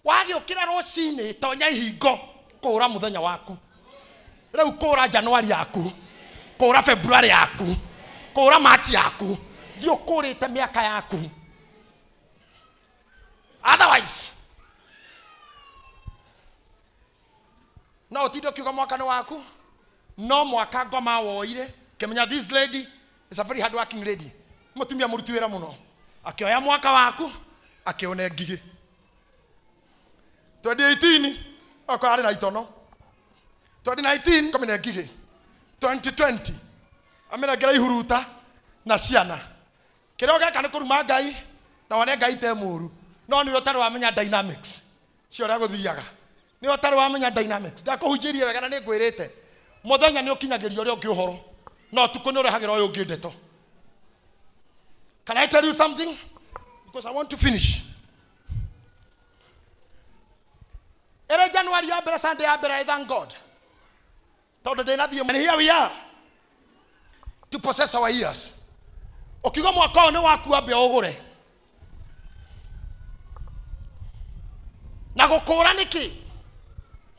wagiukira rucini tonya ihingo kura muthenya waku riu kura Januari yaku kura February yaku kura March yaku thio kurite miaka yaku otherwise no utindo kiuga mwaka ni waku no mwaka ngoma woire kemenya this lady is a very hard working lady mutumia muruti wira muno akioya mwaka waku akione ngigi 2018 akari na itono 2019 komene ngigi 2020 amena gera ihuruta na ciana kiroga kana kuruma ngai na wane ngai te muru no ni otari wamenya dynamics cio ra guthiaga ni otari wamenya dynamics ndakuhunjirie wega na ni ngwirite muthenya ni ukinyagiria uri ungi uhoro no tuko ni urehagira uyu ungi ndeto. Can I tell you something? Because I want to finish. Every January, Sunday, I thank God. And here we are to possess our ears. Okigo mwaka ne waku abe ogore. Na gukura niki?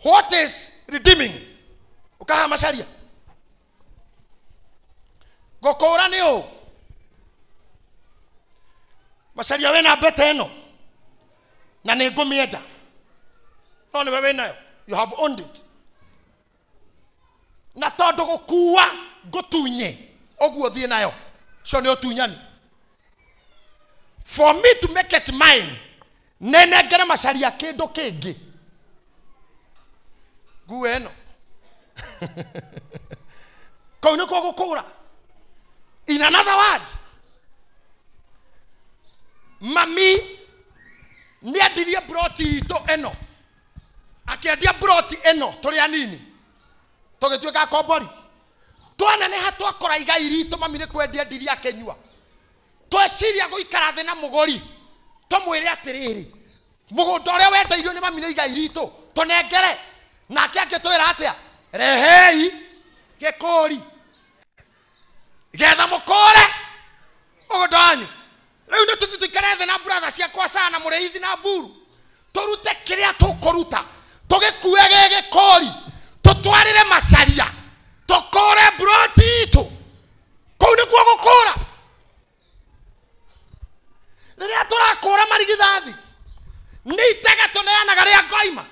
What is redeeming? Ukaha masharia. Gukura ni o. Masharia wena bete eno. Na negomieda. No ni wewe nayo. You have owned it. Na todo gukua gotunye. Ogu thie nayo. So ni otunyani. For me to make it mine. Nene gere masharia kedo kege. Gue eno. Kono ko gukura. In another word, mami ni adirie broti to eno akiadia broti eno tori anini togetueka kobori twana ne hatwa kora igai rito mami ne kwendia ndiria kenyua tweciria guikara thina mugori to mwire atiriri mugundo ria wendairio ni mami ne igai rito tonengere nake angitwira atia rehei gekori getha mukore ugondanyu riu ne tutikare thina brother cia kwa sana mureithi na buru turute kiria tukuruta tugikue gegekori tutwarire macaria tukore broti itu kou ni kuo gukura riria turakura marigithathi ni itega tuneanaga ria ngoima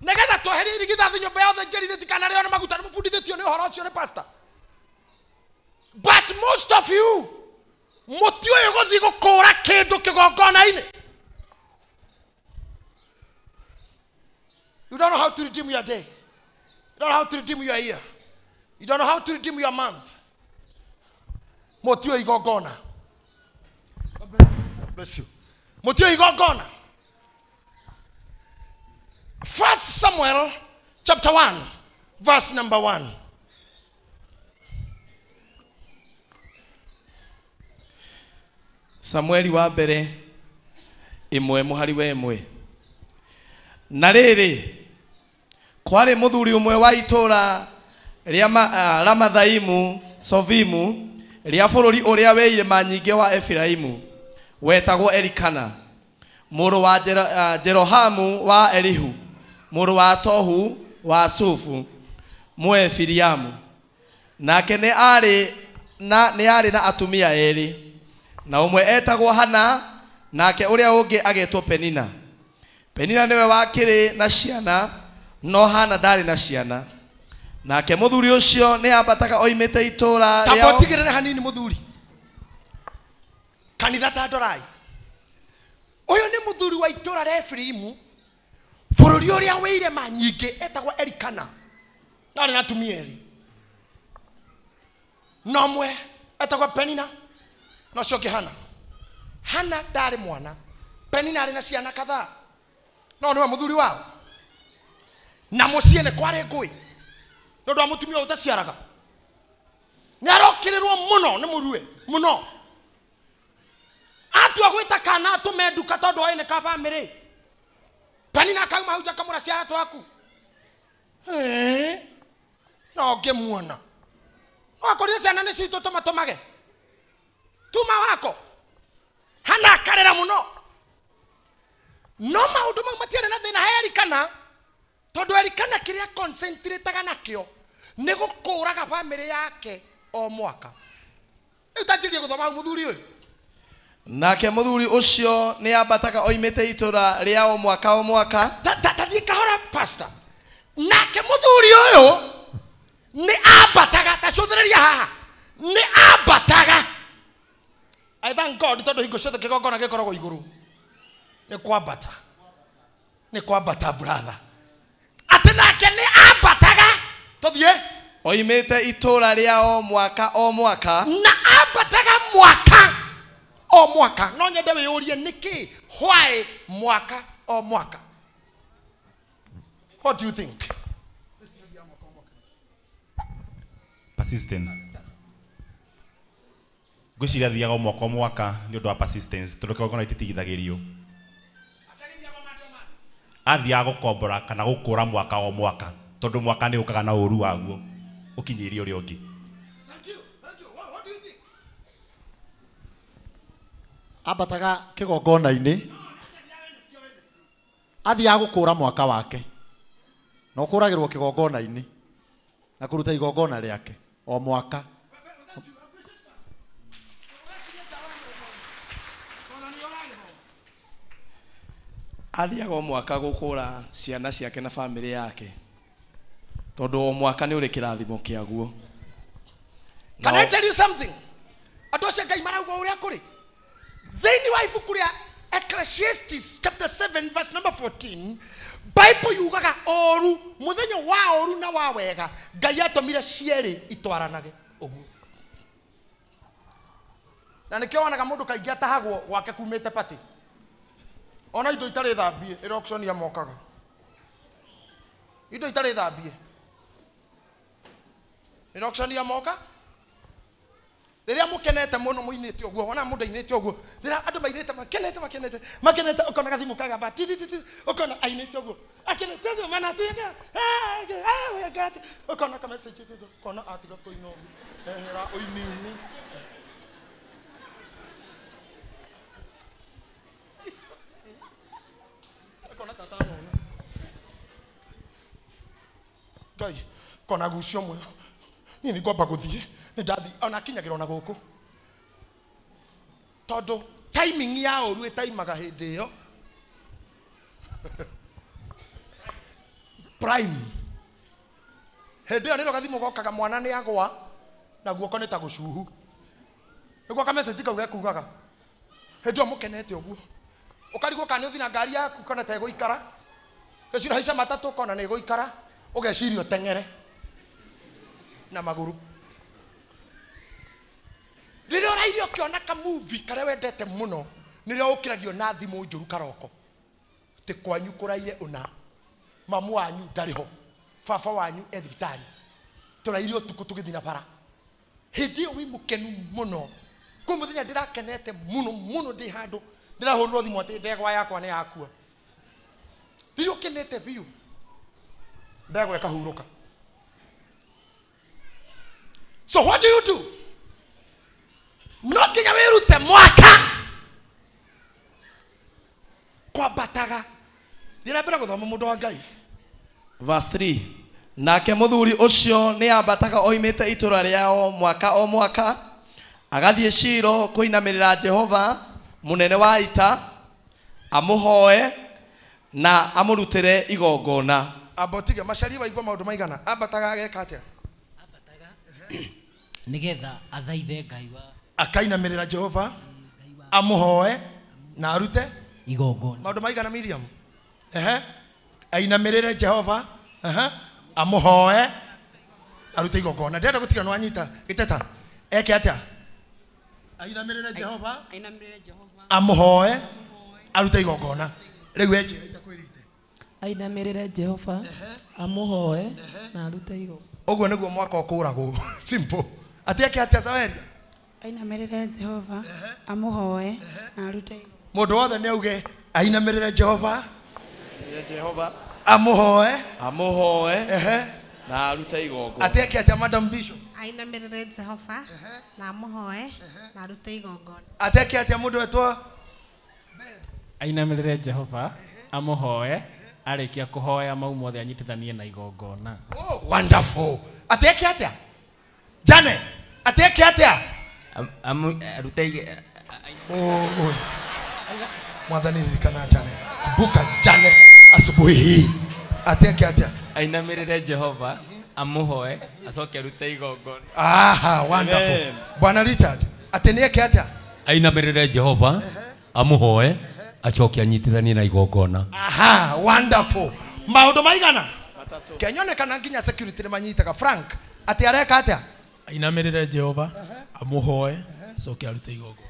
negetha tweherie irigithathi nyumba yothe njerire tikanario na maguta ni mubundithitio ni uhoro ucio ni pastor. But most of you mutio yugothi gukura kindu kigongona-ini. You don't know how to redeem your day. You don't know how to redeem your year. You don't know how to redeem your month. Mutio igongona. God bless you. God bless you. Mutio igongona. 1 Samuel chapter 1 verse number 1. Samueli wa mbere imwe muhari we imwe. Na riri kwari muthuri umwe wa itura ria Ramathaimu Sovimu ria bururi uria weire manyinge wa Efiraimu wetagwo Elikana muru wa Jerohamu wa Elihu muru wa Tohu wa Sufu Muefiriamu nake ne ari na atumia eri na umwe etagwo Hana nake uria ungi agetwo Penina. Penina niwe wakiri na ciana no Hana ndari na ciana nake muthuri ucio ni ambataga oimite itura ria tabotigirire hanini muthuri kanitha tandorai uyu ni muthuri wa itura ria Efraimu bururi uria weire manyinge etagwo Elikana ndari na tumieri nomwe etagwo Penina no cio Hana. Hana ndari mwana Penina ari na ciana kadhaa no niwe muthuri wao na mucie ne kware ngui ndondo amutumia utaciaraga ni arokirirwo muno ni murue muno atu agwita kana atumenduka tondu ene ka family Penina kauma huja kamura ciara twaku no ngemuona wakoria ciana ni citu tumatumage tuma wako Hana karera muno no maundu mau matiare na thina Elikana tondu Elikana kiria concentrate nakio ni gukuraga family yake o mwaka. Utajirie guthoma muthuri uyu. Nake muthuri ucio ni ambataga oimete itura riao mwaka o mwaka. Tathie kahora pastor. Nake muthuri uyu ni ambataga tacuthiriria haha. Ni ambataga. I thank God tondu hingo ciothe kigongona gikoragwo iguru. Ni kwambata. Ni kwambata brother. Ati nake ni ambataga. Tuthie Oimete itura riao mwaka o mwaka. Na ambataga mwaka o mwaka. No nyende wiyurie niki? Why mwaka o mwaka? What do you think? Persistence. Gwiciria thiaga mwaka o mwaka ni undu wa persistence tondu kigongona ititigithagirio. Athiaga gukombora kana gukura mwaka o mwaka tondu mwaka ni ukaga na uru waguo ukinyiria uri ungi. Thank you. What do you think? Ambataga kigongona-ini athiaga gukura mwaka wake na ukuragirwo kigongona-ini na kuruta igongona riake o mwaka. Athiaga o mwaka gukura ciana ciake na family yake tondu o mwaka ni uri kirathimo kiaguo. Can I tell you something? Adocia Ngai marauga uria kuri. Thini wa ibuku ria Ecclesiastes chapter 7 verse number 14, Bible yugaga oru muthenya wa oru na wa wega Ngai atomire cieri itwaranage uguo. Na nikio wanaga mundu kaingi atahagwo gwake kumite pati. Ona indo itari thambie eroction ya mokaga. Indo itari thambie. Eroction ya moka. Riria mukenete muno muinite oguo ona mundu ainite oguo riria andu mainite makenete ukona gathimu kagamba ukona ainite oguo akenete oguo mana tiga we got ukona ka message oguo ukona atiga koino era oinini ukona tatano Ngai kona gucio mwe ni ni kwamba guthie ni ndathi ona kinyagira ona guku tondu timing ya oru etaimaga hindi iyo prime hindi iyo niro gathimu gokaga mwana ni agwa na guoko ni ta gucuhu niguo ka message kauga kugaga hindi iyo mukenete uguo ukarigwo kana uthi na ngari yaku kana ta iguikara gicira haica matatu kona ni iguikara ugecirio tengere na maguru. Riria uraire ukiona ka movie kare wendete muno niria ukiragio na thimu njuru karoko ti kwanyu kuraire una mamu wanyu ndariho baba wanyu ethibitari turaire utuku tugithina bara hindi wi mukenu muno kwa muthenya ndirakenete muno ndi handu ndirahurwo thimu ati ndegwa yakwa ni yakua riria ukenete biu ndegwa ikahuruka. So what do you do? No kinya wirute mwaka kwa bataga dira bera guthoma mundu wa Ngai. Verse 3. Nake muthuri ucio ni ambataga oimete itura riao mwaka o mwaka agathie Shilo kuinamirira Jehova munene wa ita amuhoe na amurutire igongona. Abotiga mashari waigwa maundu maigana ambataga ageka atia nigetha athaithe Ngai wa akainamirira Jehova amuhoe na arute igongona. Maundu maigana Miriam ainamirire Jehova amuhoe arute igongona. Ndenda gutiga no anyita giteta eke atia ainamirire Jehova amuhoe arute igongona. Riu eje itakwirite ainamirire Jehova amuhoe na arute igongona. Oguo niguo mwaka ukuragwo simple atiake atia Zaweri ainamirire Jehova amuhoe na arute mundu wothe ni auge ainamirire Jehova amuhoe amuhoe na arute igongona. atiake atia Madam Bishop ainamirire Jehova na amuhoe na arute igongona. atiake atia mundu wetwa ainamirire Jehova amuhoe arĩkia kũhoya mau mothe anyitithanie na igongona. Oh, wonderful. Ateke atia? Jane, ateke atia? Arute Oh. Mwathani ririkana Jane. Kumbuka Jane asubuhi hii. Ateke atia? Ainamirire Jehova, amuhoe, acoke arute igongona. Aha, wonderful. Bwana Richard, atenieke atia? Ainamirire Jehova, amuhoe, acoke anyitithanie na igongona. Aha, wonderful. Maundu maigana? Kenyone kana nginya security manyitaga Frank. Ati areka atia? Ainamirire Jehova, amuhoe, acoke arute igongona.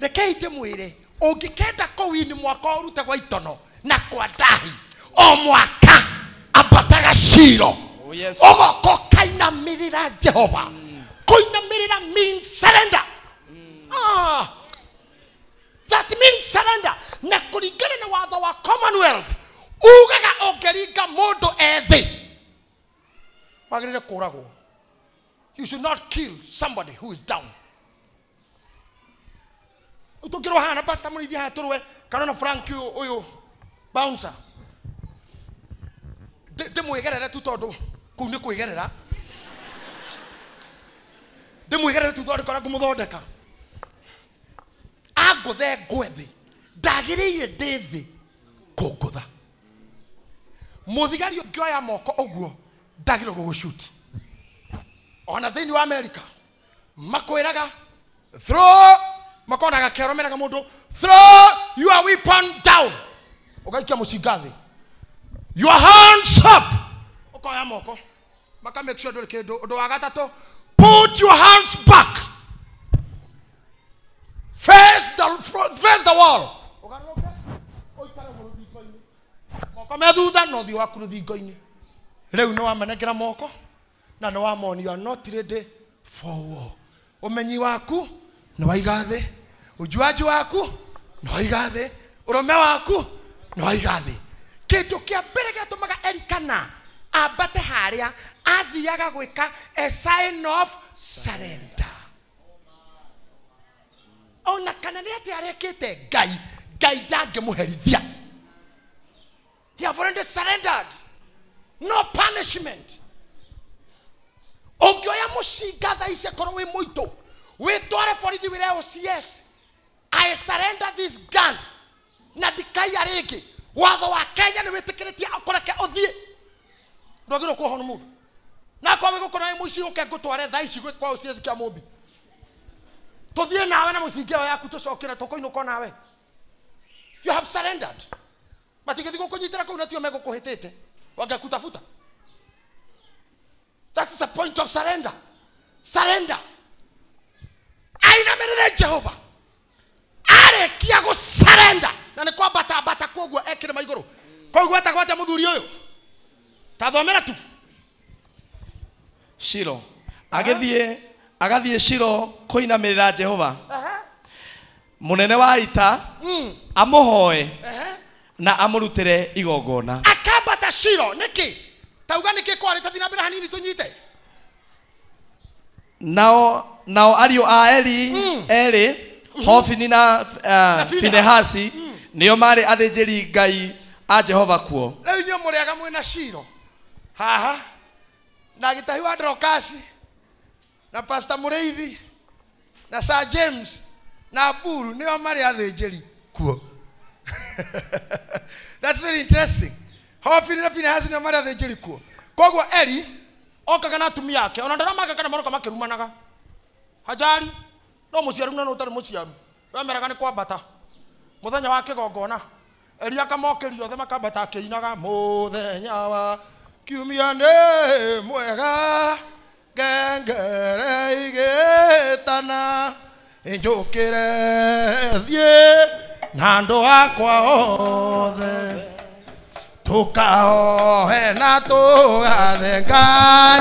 Rekei ndimwire, ungikenda kuwini mwaka urute gwa itono na kwa ndahi. O mwaka ambataga Shilo. Oh, yes. Ogoko kainamirira Jehova. Kuinamirira means surrender. That means surrender. Na kuringana na watho wa Commonwealth, ugaga ongeringa mundu ethi. Wagirire kuragwo. You should not kill somebody who is down. Utukiro hana pastor murithi ha turwe kana Frank uyu bouncer. Ndimwigerera tu tondu kuu ni kwigerera. Ndimwigerera tu tondu kana kumuthondeka. Aguthe ngwethi ndagiriire ndithi kungutha. Muthigari ngioya moko uguo ndagiro gugushuti. Ona thini wa America makwiraga throw makonaga keromeraga mundu throw your weapon down. Ukaikia musigathi. Your hands up. Ukoya moko. Maka make sure nduri kindu undu wa gatatu put your hands back. Face the wall. Ugaruke. Oikara ruthingo-ini. Moko me thutha no thio waku ruthingo-ini. Riu no wamenekera moko na no wamoni you are not ready for war. Umenyi waku no waigathe. Ujuaji waku no waigathe. Urome waku no waigathe. Kindu kia mbere gatumaga Elikana ambate haria athiaga gwika a sign of surrender. Ona kana ni ati arekete Ngai ndangemuherithia. He have already surrendered. No punishment. Ogioya mushinga tha ice korwo wi muito. Witware borithi wire OCS. I surrender this gun. Na dikai ariki. Watho wa Kenya ni witikiritie akoreke uthie. Ndogiro ku honu mundu. Na kwa wigo kona muici uke gutware tha ici kwa OCS kia mumbi. Tuthie nawe na mucingi wa yaku tucokira tukoinuka nawe. You have surrendered. Matigethi gukunyitira kuu na tio megukuhitite. Wangekutafuta. That's the point of surrender. Surrender. Ainamirire Jehova. Arekia go surrender. Na ni kwa bata koguo ekire maiguru. Koguo atagwate muthuri uyu. Tathomera tu. Shilo. Agathie Shilo kuinamirira Jehova. Munene wa ita amuhoe na amurutire igongona. Akabata Shilo niki? Tauga niki kwari tathina mbere hanini tunyite. Nao ariu a Eli Hofini na Finehasi nio mari athĩnjĩri Ngai a Jehova kuo. Leo inyo muriaga mwina Shilo. Haha. Na gitahi wa Drokasi na Pastor Mureithi na Sir James na Aburu nio mari athĩnjĩri kuo. That's very interesting. Hofini na Finehasi nio mari athĩnjĩri kuo. Koguo Eli okaga na atumia yake ona ndaramaga kana maroka makirumanaga. Hajari no muciaru na no tari muciaru. Wemeraga ni kwambata. Muthenya wa kigongona. Eli akamokerio othe makambata akiinaga muthenya wa kiumia nĩ mwega ngengere igĩtana njũkĩre thiĩ na andũ akwa othe tukahohe na tũgathe Ngai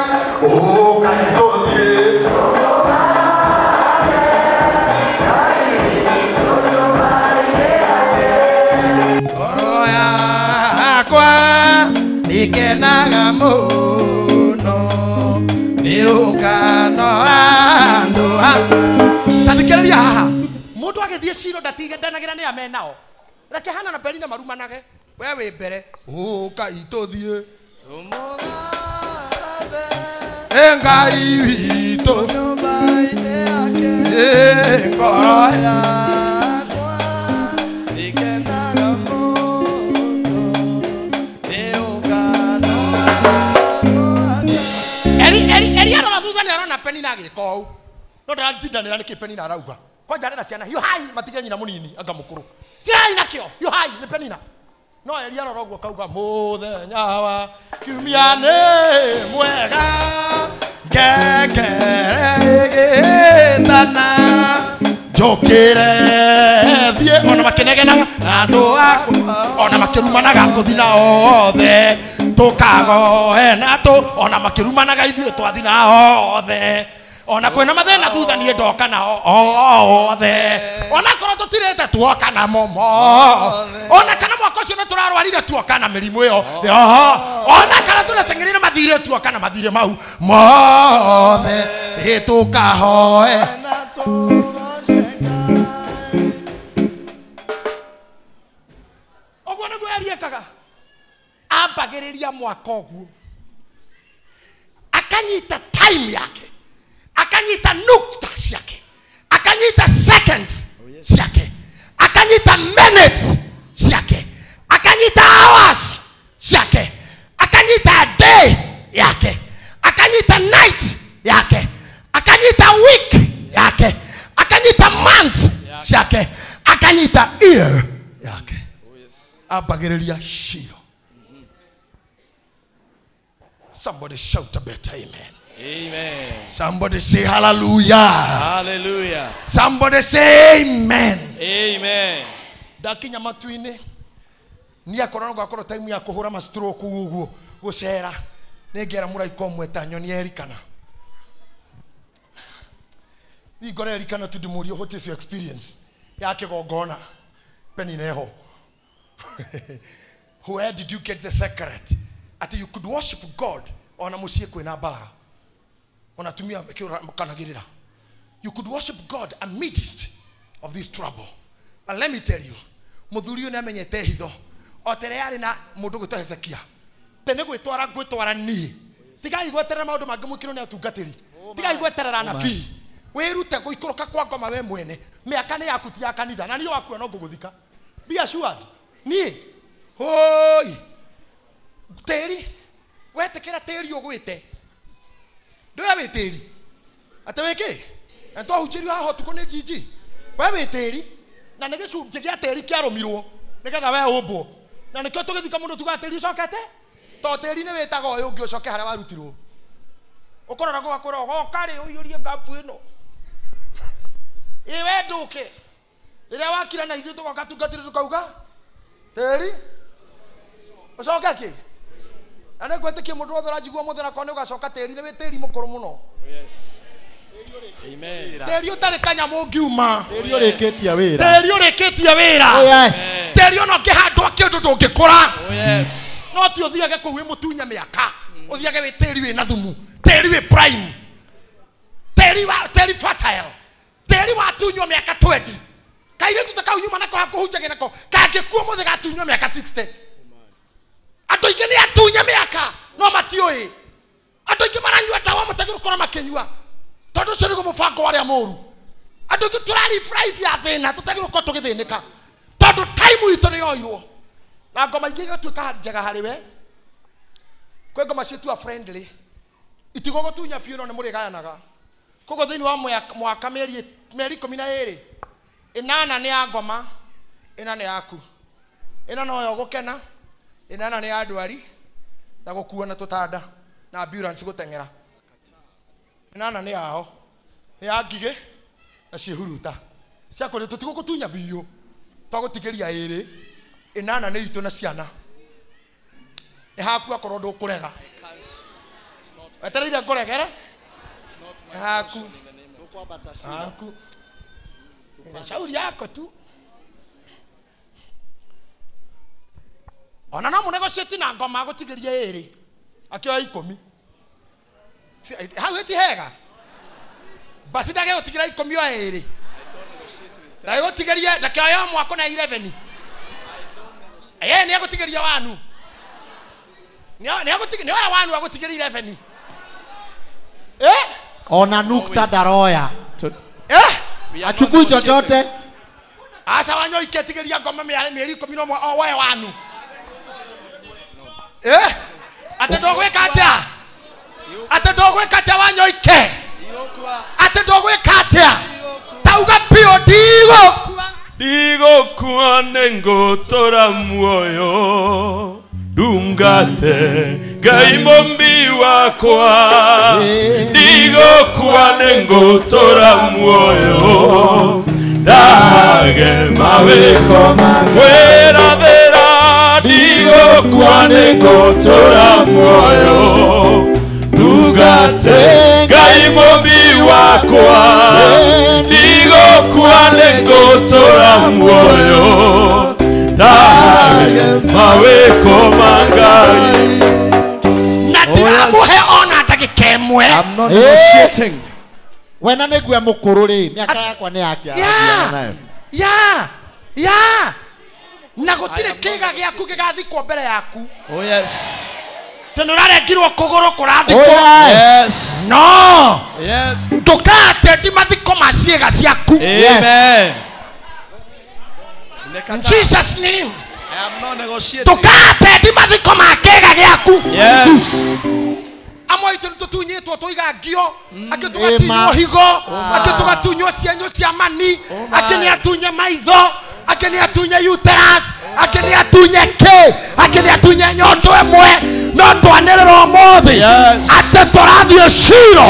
ngoro yakwa ikenaga mũno nĩ ũngano andũ tathikĩrĩria haha mũndũ agĩthiĩ Shilo ndatiganagĩra nĩ amenao reke Hana na Penina marumanage wewe mbere Ngai tuthie Ngai witũ nyũmba-inĩ yake ngoro yakwa ĩkenaga mũno nĩ ũngano eri arora thutha nĩ arona Penina agĩka ũũ no ndarathindanĩra nĩkĩ Penina arauga kwanja arera ciana hiũ hai matige nyina mũnini anga mũkũrũ tigai nakĩo hiũ hai nĩ Penina no eri arora ũguo kauga mũthenya wa kiumia nĩ mwega ngengere-gĩtana njũkĩre thiĩ ona makĩnegenaga andũ akwa ona makĩrumanaga ngũthi na othe tũkagoe na ona makĩrumanaga ithuĩ twathi na othe ona kwĩna mathĩna thutha niĩ ndoka na othe ona korwo tũtirĩte tuoka na momo ona kana mwaka ũcio nĩ tũrarwarire tuoka na mĩrimũ ĩyo ona kana tũrateng'erire mathirĩ tuoka na mathirĩ mau mothe tũkahoe na tũgoce Ngai. Ũguo nĩguo eriĩkaga ambagĩrĩria mwaka ũguo akanyita time yake akanyita nukta ciake akanyita seconds ciake akanyita minutes ciake akanyita hours ciake akanyita day yake akanyita night yake akanyita week yake akanyita months ciake akanyita year yake abagĩrĩria cio. Somebody shout a better amen. Amen. Somebody say hallelujah. Hallelujah. Somebody say amen. Amen. Dakinya matu-inĩ ni akorwo ngakoro time ya kuhura ma stroke uguo gucera nĩngera mũraika ũmwe ta nyoni erikana ngore erikana tu ndĩmũrie what is your experience ya kĩgongona Penina eho where did you get the secret that you could worship God ona mũciĩ kwĩna mbara ona tumia mkanagirira you could worship God amidst of this trouble. And let me tell you muthuri ũyũ nĩamenyete hitho otere yarĩ na mũndũ gwĩtwo Hezekia tene gwĩtwara niĩ tigai gweterera maũndũ mangĩ mũkĩrwo nĩ atungatĩri tigai gweterera anabii wĩrute gũikũrũka kwa ngoma we mwene mĩaka nĩ yaku ti ya kanitha na niĩ wakuo no ngũgũthika be assured niĩ hoi tĩri wetĩkĩra tĩri ũgwĩte ndũya wĩ tĩri atĩ wĩkĩ na twahunjĩrio haha ũtukũ nĩ jiji we wĩ tĩri na nĩ gĩcunjĩ gĩa tĩri kĩarũmirwo nĩgetha we ũmbwo na nĩkĩo tũgĩthika mũndũ tuga tĩri ũcokete to tĩri nĩ wĩtaga ũyũ ũngĩ ũcoke harĩa warutirwo ũkorora gwakũra ũgokarĩ ũiyũrie ngapu ĩno we ndũke rĩrĩa wakira na ithuĩ tũgoka tungatĩrĩ tũkauga tĩri ũcoke kĩ na nĩ ngwĩtĩkia mũndũ wothe ũranjigua mũthenya kwa nĩ ũgacoka tĩri nĩ wĩ tĩri mũkũrũ mũno. Yes. Amen. Tĩri ũtarĩ kanyamũ ngiuma tĩri ũrĩkĩtie wĩra tĩri ũrĩkĩtie wĩra tĩri ona ũngĩhandwo kĩndũ ndũngĩkũra no ti ũthiage kũu wĩ mũtunye mĩaka ũthiage wĩ tĩri wĩ na thumu tĩri wĩ prime tĩri fertile tĩri watunywo mĩaka 20 kairĩtu ta kau nyuma nako hakũhunjagia nako kangĩkuo mũthĩ gatunywo mĩaka 60 andũ aingĩ nĩ atunye mĩaka no matiũĩ andũ aingĩ maranyua ndawa matagĩrĩirwo gũkorwo makĩnyua tondũ ũcio nĩguo mũbango warĩa mũru andũ aingĩ tũrarifrive ya thĩna tũtagĩrĩirwo gũkorwo tũgĩthĩnĩka tondũ time itũ nĩyoirwo na ngoma ingĩ igatuĩka njega harĩ we kwĩ ngoma ciĩtua friendly itigũgũtunya biũ no nĩ mũrĩgayanaga koguo thĩinĩ wa mwaka mĩeri 12 8 nĩ ya ngoma 4 nĩ yaku 4 noyo gũkena 8 nĩ ya ndwari na gũkuo na tũtanda na ambulance gũteng'era 8 nĩ yao nĩ ya ngigĩ na ciĩhuruta ciakũrĩ tũtigũgũtunya biũ twagũtigĩria 2 8 nĩ itũ na ciana nĩ haku akorwo ndũkũrega wetereire ngũregere haku shauri yako tu ona no mũnegotiate na ngoma gũtigĩria 2 akĩoya 10 hau ĩtihega basi ndage gũtigĩra 10 oya 2 ndage gũtigĩria ndakĩoya mwako na 11 Ni agutigeria wanu. Ni agutigeria wanu agutigeria 11. Ona nukta daroya. Achukui chochote. Asa wanyo iketigeria ngoma mieri 11 o wewe wanu. Ate dogwe katia. Ate dogwe katia wanyo ike. Ate dogwe katia. Tauga pio digo. Digo kwa nengo tora muoyo. Dungate gaimombi wakwa. Digo kwa nengo tora muoyo. Dage maweko makwera vera. Digo kwa nengo tora muoyo. Dungate gaimombi wakwa. Digo kwa nengo tora muoyo. Dage maweko mangai. Nadiramuhe ona ndagikemwe. I'm not negotiating. Wena negwe mukuru ri miaka yakwa ni yake. Ya. Na gutire kiga giaku gigathikwo mbere yaku. Oh yes. Tenurarengirwo kuguru kurathikwo. Oh yes. No. Yes. Ndukate ndi mathiko ma ciega ciaku. Amen. In Jesus name. I am not negotiating. Ndukate ndi mathiko ma kiga giaku. Yes. Amwe itu tutunyitwo tuigangio akitugatinyo higo akitugatunyo cienyo cia mani akini atunye maitho akini atunye uterus akini atunye ke akini atunye nyondo emwe no twaniriro mothi ate torathio shiro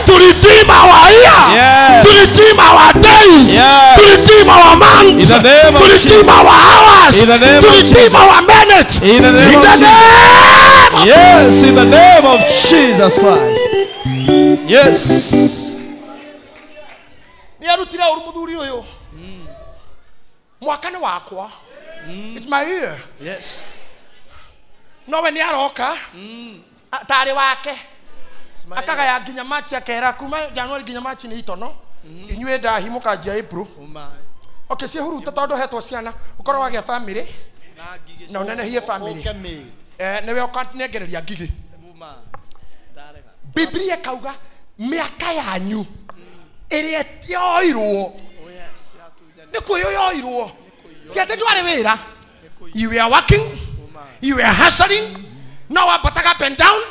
to redeem our year to redeem our days to redeem our months to redeem our hours to redeem our minutes in the name yes, in the name of Jesus Christ. Yes. Ni arutire uru muthuri uyu. Mwaka ni wakwa. It's my year. Yes. No we ni aroka. Tari wake. Akaga ya nginya machi akera kuma January nginya machi ni itono. Inywe ndahi mukanjia April. Okay, si huru tondu hetwo ciana ukorwo wagia family. Na unenehie family. Newe ukanengereria ngigi. Biblia kauga miaka yanyu iria yoirwo. Ni kuyo yoirwo. Tiate ndware wira. You were working. You were hustling. Now you are up and down.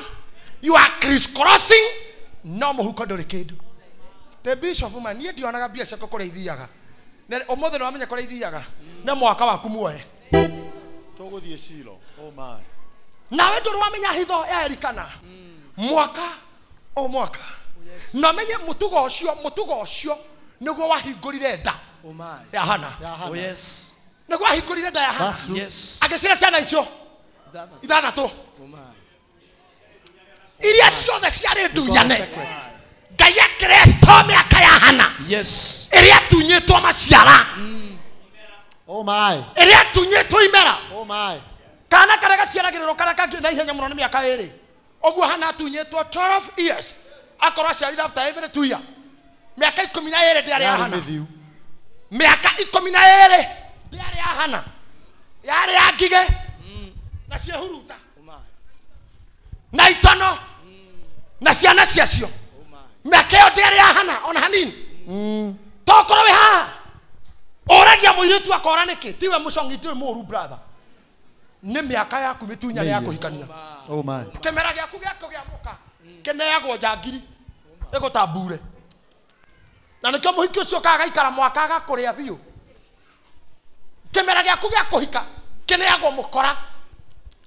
You are crisscrossing. No muhuko nduri kindu. The bishop man nie ndionaga bia cia kureithiaga. Ne omothe no amenya kureithiaga. Ne mwaka waku muoe. Tuguthie Shilo. Oh my. Nawe nduru wamenya hitho ya Elikana. Mwaka o mwaka. Na menye mutugo ucio niguo wahingurire nda. Oh my. Ya Hana. Oh yes. Niguo wahingurire nda ya Hana. Yes. Agicira ciana icio. Ithathatũ. Oh my. Iria ciothe ciarĩ ndunyane. Ngai Kristo mĩaka ya Hana. Yes. Iria tunyĩtwo maciara. Oh my. Iria tunyĩtwo imera. Oh my. Kana karĩa gaciaragĩrĩrwo karĩa kangĩ na ihenya mũno nĩ mĩaka ĩrĩ. Oguo Hana tunyĩtwo 12 years. Akorwo aciarire after every 2 years. Miaka 12 ndiarĩ ya Hana. Miaka 12 ndiarĩ ya Hana. Yarĩ ya ngige. Na ciehuruta. Na itono. Na ciana ciacio. Miaka ĩyo ndiarĩ ya Hana ona hanini. Tokorwo wĩ haha. Oragia mũirĩtu akora nĩkĩ? Tiwe mũcongi tiwe mũru brother. Nĩ miaka yaku mĩtunyane ya kũhikania. Oh my. Kĩmera gĩaku gĩa mũka. Kĩneagwo njangiri. Ĩgũtambure. Na nĩkĩo mũhiki ũcio kagaikara mwaka agakũrĩa biũ. Kĩmera gĩaku gĩa kũhika kĩneagwo mũkora.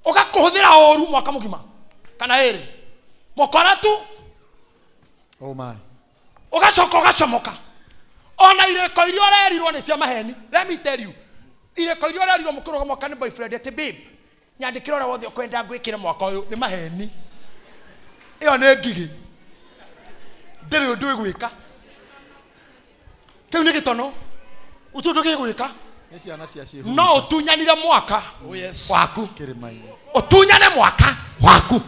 Ũgakũhũthĩra ũru mwaka mũgima. Kana ĩrĩ. Mũkora tu. Oh my. Ũgacoka ũgacomoka. Ona irĩko iria ũrerirwo nĩ cia maheni. Let me tell you. Irĩko iria ũrerirwo mũkũrũga mwaka nĩ boyfriend ati babe. Nyandĩkĩra ũrĩa wothe ũkwenda gwĩkĩra mwaka ũyũ nĩ maheni. Ĩyo nĩ ngigi. Ndĩrĩ ũndũ ĩgwĩka. Kĩu nĩ gĩtono. Ũtũndũ gĩgwĩka. Nĩ ciana cia ciĩ. No ũtunyanire mwaka. Oh yes. Waku. Kĩrĩma-inĩ. Ũtunyane mwaka waku.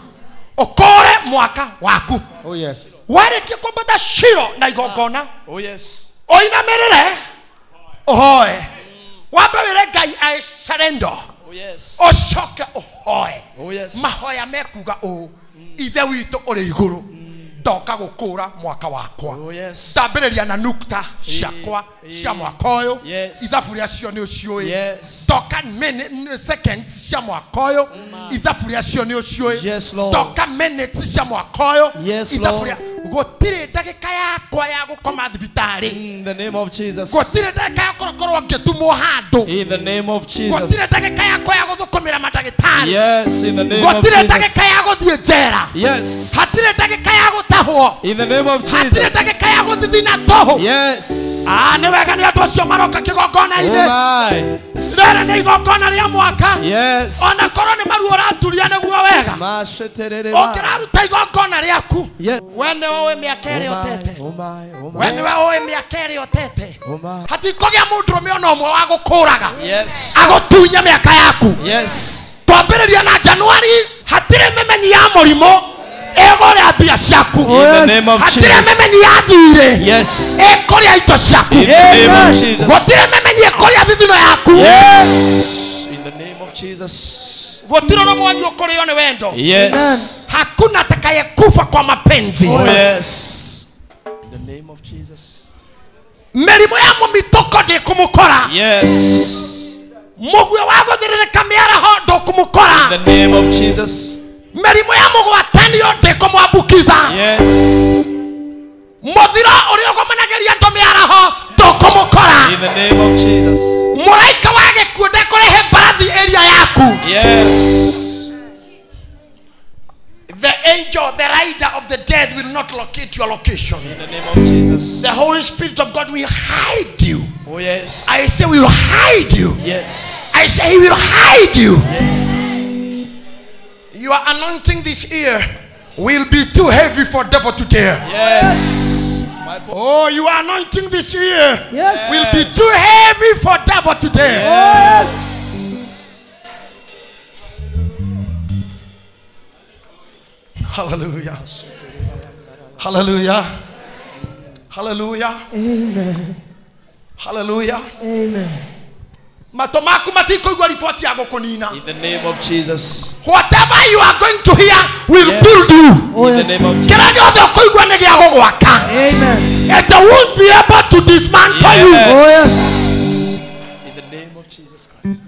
Ũkore mwaka waku. Oh yes. Warĩkia kwambata Shilo na igongona. Oh yes. Oinamĩrĩre. Ohoe. Wambe wĩre Ngai I surrender. Oh Ocoke uhoe. Oh yes. Mahoya mekuga o. Ithe witũ ũrĩ igũrũ. Ndoka gũkũra mwaka wakwa. Oh yes. Tambĩrĩria na nukta ciakwa cia mwaka ũyũ. Yes. Ithabu rĩacio nĩ ũciũĩ. Yes. Ndoka seconds cia mwaka ũyũ. Ithabu rĩacio nĩ ũciũĩ. Yes Lord. Ndoka minutes cia mwaka ũyũ. Yes Ithabu Lord. gũtirĩ ndagĩka yakwa ya gũkoma thibitarĩ. In the name of Jesus. Gũtirĩ ndagĩka ya gũkorwo ngĩtumwo handũ. In the name of Jesus. Gũtirĩ ndagĩka yakwa ya gũthũkũmĩra mandagĩtarĩ. Yes, in the name of Gũtirĩ Jesus. ndagĩka ya gũthiĩ njera. Yes. Hatirĩ ndagĩka ya gũtahwo. In the name of Hatirĩ Jesus. ndagĩka ya gũthithina tũhũ. Yes. Nĩ wega nĩ andũ acio maroka kĩgongona-inĩ. Rĩrĩ nĩ igongona rĩa mwaka. Yes. Ona korwo nĩ maruo ũraturia nĩguo wega. Ũngĩraruta igongona rĩaku. We nĩwe ũĩ mĩaka ĩrĩa ũtete. We nĩwe ũĩ mĩaka ĩrĩa ũtete. Hatikũgĩa mũndũrũme ona ũmwe wa gũkũraga. Agũtunye mĩaka yaku. Twambĩrĩria na Januari. Hatirĩ memenyi ya mũrimũ. Egorĩa mbia ciaku. Hatirĩ memenyi ya thirĩ. Ekũrĩa ito ciaku. Gũtirĩ memenyi ekũrĩa thithino yaku. In the name of Jesus. Gũtirĩ na mwanyu ũkũrĩo nĩ wendo. Yes. Hakuna atakayekufa kwa mapenzi. Oh yes. In the name of Jesus. Mĩrimũ ya mũmitũko ndĩkũmũkora. Yes. Mũguĩ wa gũthĩrĩrĩka mĩaraho ndũkũmũkora. In the name of Jesus. Mĩrimũ ya mũgwatanio ndĩkũmwambukiza. Yes. Mũthiro ũrĩa ũgũmanagĩria andũ mĩaraho ndũkũmũkora. In the name of Jesus. Mũraika wa gĩkuũ ndekũrehe mbarathi area yaku. Yes. The angel, the rider of the dead will not locate your location. In the name of Jesus. The Holy Spirit of God will hide you. Oh yes. I say we will hide you. Yes. I say he will hide you. Yes. Your anointing this year will be too heavy for devil to dare. Yes. Oh, your anointing this year will be too heavy for devil to dare. Yes. Hallelujah. Hallelujah. Hallelujah. Amen. Hallelujah. Amen. Mato maku matikoigwa riboti ya gũkũnina. In the name of Jesus. Whatever you are going to hear will build you. In the name of Jesus. Kĩrĩa gĩothe ũkũigua nĩ gĩa gũgwaka. Amen. It won't be able to dismantle you. In the name of Jesus Christ.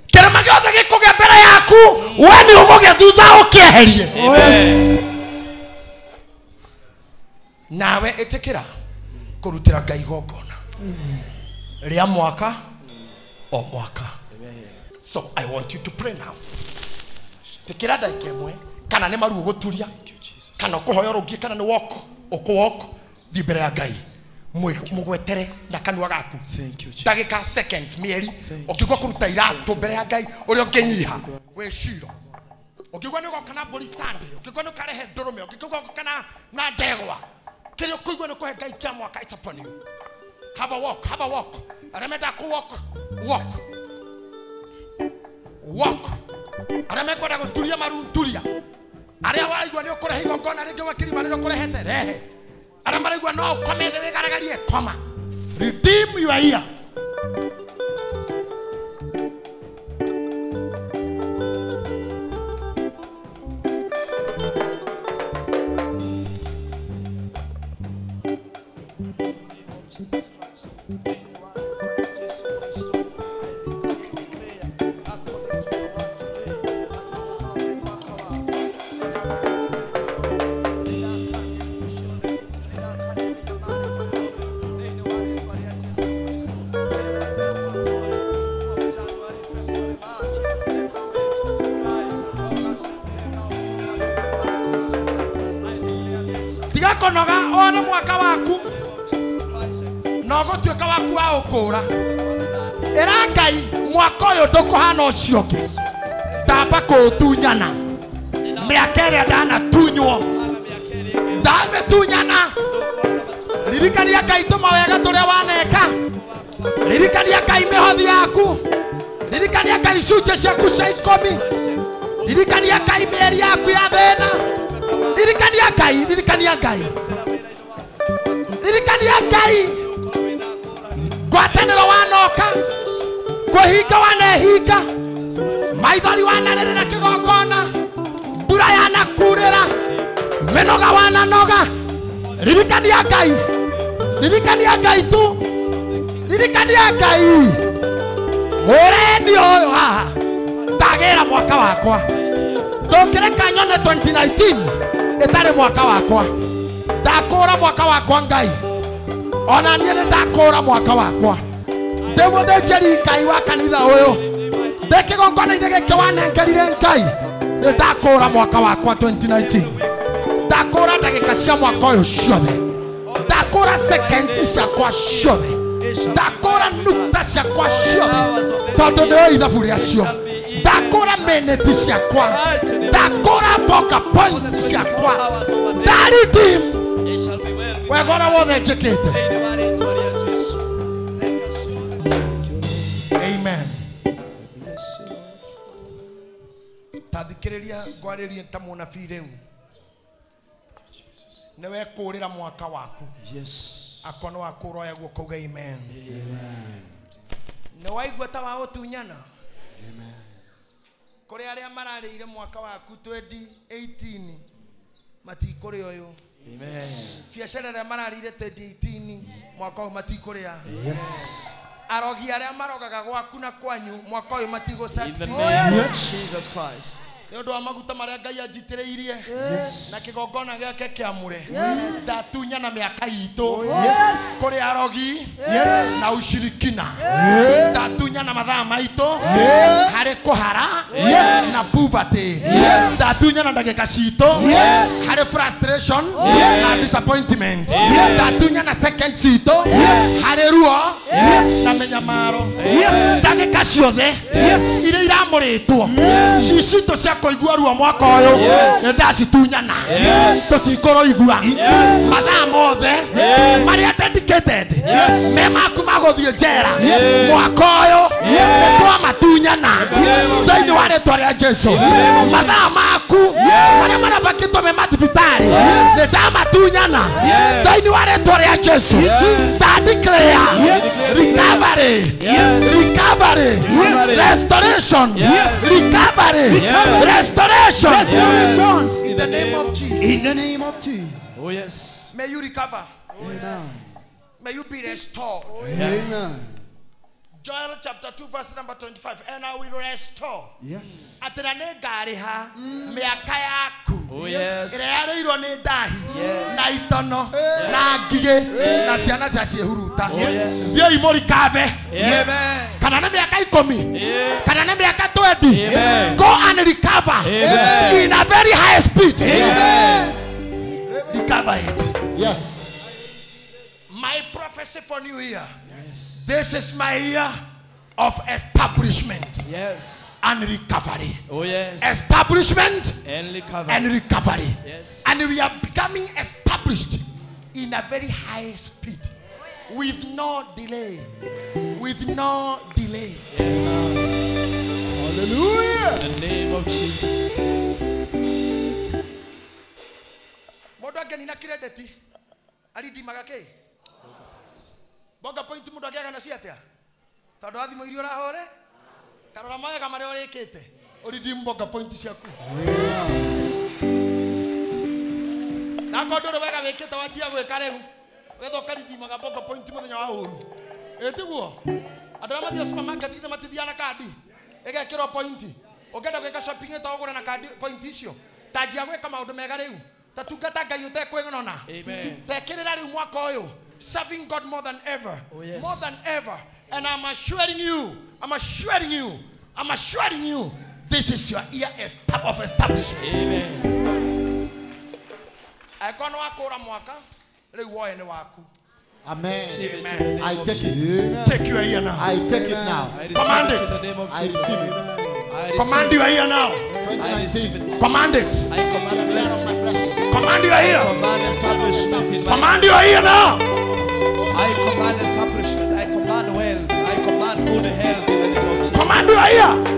Kĩrĩma gĩothe gĩkũgĩa mbere yaku, we nĩ ũgũgĩa thutha ũkĩeherie. Amen. Nawe ĩtĩkĩra kũrutĩra Ngai igongona rĩa mwaka o mwaka. So I want you to pray now. Tikira ndagĩka ĩmwe kana nĩ maruo gũturia kana ũkũhoya rũngĩ kana nĩ walk ũkũwalk thiĩ mbere ya Ngai mũgwetere na kanua gaku ndagĩka seconds mĩeri ũkĩgwa kũruta iratũ mbere ya Ngai ũrĩa ũngĩnyiha wĩciro ũkĩgwa nĩ ũgoka na mbũri Sunday ũkĩgwa nĩ ũkarehe ndũrũme ũkĩgwa ũgoka na ndegwa kĩrĩa ũkũigua nĩ kũhe Ngai kĩa mwaka it's upon you. Have a walk, have a walk. Aremenda ku walk. Walk. Aremekwenda gũturia marunturia. Arĩa waraigua nĩ ũkũrehe igongona rĩngĩ wakirima rĩrĩa ũkũrehete rehe. Arĩa maraigua no ũkome thĩ wĩgaragarie koma. Redeem your ear. Konoga ona mwaka waku no gũtuĩka waku wa ũkũra ĩra Ngai mwaka ũyũ ndũkũhana ũcio ũngĩ ndamba kũũtunyana mĩaka ĩrĩa ndanatunywo ndamĩtunyana ririkania Ngai tũmawega tũrĩa waneka ririkania Ngai mĩhothi yaku ririkania Ngai icunjĩ ciaku cia ikũmi ririkania Ngai mĩeri yaku ya thĩna ririkania Ngai ririkania Ngai ngwatanĩro wanoka kũhinga wanehinga maithori wanarĩrĩra kĩgongona, mbura yanakurĩra, mĩnoga wananoga. Ririkania Ngai, ririkania Ngai tu, ririkania Ngai. Mũreni ũyũ haha ndagĩra mwaka wakwa, ndũngĩreka nyone 2019 ĩtarĩ mwaka wakwa. Ndakũra mwaka wakwa Ngai, ona niĩ nĩ ndakũra mwaka wakwa. Ndĩ mũthĩnjĩri Ngai wa kanitha ũyũ, ndĩ kĩgongona-inĩ gĩkĩ wanengerire Ngai, nĩ ndakũra mwaka wakwa 2019. Ndakũra ndagĩka cia mwaka ũyũ ciothe, ndakũra seconds ciakwa ciothe, ndakũra nukta ciakwa ciothe, tondũ nĩwe ithabu rĩacio. Ndakũra minute ciakwa, ndakũra mboka points ciakwa, ndaridim wegora wothe njĩkĩte. Amen. Tathikĩrĩria ngwarĩrie ta mũnabii rĩu. Newe kũrĩra mwaka waku. Yes. Akono wakũroya guoko uga amen. Amen. Newaigua ta wa ũtunyana. Amen. Kũrĩ arĩa mararĩire mwaka waku 2018 matikũrĩ ũyũ. Amen. Biacara arĩa mararĩire 2018 mwaka ũyũ matikũrĩa. Yes. Arogi arĩa marogaga gwaku na kwanyu mwaka ũyũ matigũsucceed. Yes. Jesus Christ. Nĩũndũ wa maguta marĩa Ngai anjitĩrĩirie na kĩgongona gĩake kĩamũre, ndatunyana mĩaka itũ kũrĩ arogi na ushirikina. Ndatunyana mathaa maitũ harĩ kũhara na poverty. Ndatunyana ndagĩka citũ harĩ frustration na disappointment. Ndatunyana seconds citũ harĩ ruo na mĩnyamaro. Ndagĩka ciothe iria iramũrĩtwo cicitũ cia koigua ruo mwaka ũyũ nĩ ndacitunyana. Tũtikũroigua mathaa mothe marĩa dedicated me maku magũthiĩ njera mwaka ũyũ twamatunyana thĩinĩ wa rĩtwa rĩa Jesũ. Mathaa maku marĩa marabakĩtwo me mathibitarĩ nĩ ndamatunyana thĩinĩ wa rĩtwa rĩa Jesũ. Ta declare recovery, recovery, restoration, recovery, restoration. In the name of Jesus. In the name of Jesus. Oh yes. May you recover. Amen. May you be restored. Yes. Amen. Joel chapter 2 verse number 25. And I will restore. Yes. Atirane gariha miaka yaku. Oh yes. Ireareirwo ni ndahi na itono na ngige na ciana cia cihuruta. Thioi mũrikave. Amen. Kana nĩ miaka 10. Kana nĩ miaka 20. Go and recover in a very high speed. Amen. Recover it. Yes. My prophecy for New Year. Yes. This is my year of establishment. Yes. And recovery. Oh yes. Establishment and recovery. And recovery. Yes. And we are becoming established in a very high speed. With no delay. With no delay. Hallelujah. In the name of Jesus. Modo ageni na credit. Aridi magake. Boga point mudo agega na ciatia. Tondu athimo irio rahore. Karora mawega maria urikite. Uridi mboga point ciaku. Na kodoro wega wikite wachia gwika riu. Wetho karidi maga boga point muthenya wa uru. Etiguo. Andra mathia supermarket ithe matithia na kadi. Egekirwo point. Ogenda gwika shopping etogura na kadi point icio. Tajia gwika maundu mega riu. Tatungata Ngai utekwĩng'ona. Amen. Tekĩrĩra rĩu mwaka ũyũ. Serving God more than ever. Oh, yes. More than ever. And I'm assuring you, this is your year of establishment. Amen. Akono akora mwaka, rĩu woe nĩ waku. Amen. Amen. I take it. Take your ear now. I take it now. Command it. In the name of Jesus. I receive it. Command your ear now. I receive it. Command it. I command blessings. Command your ear. Command establishment. Command your ear now. I command establishment. I command wealth. I command good health in the name of Jesus. Command your ear.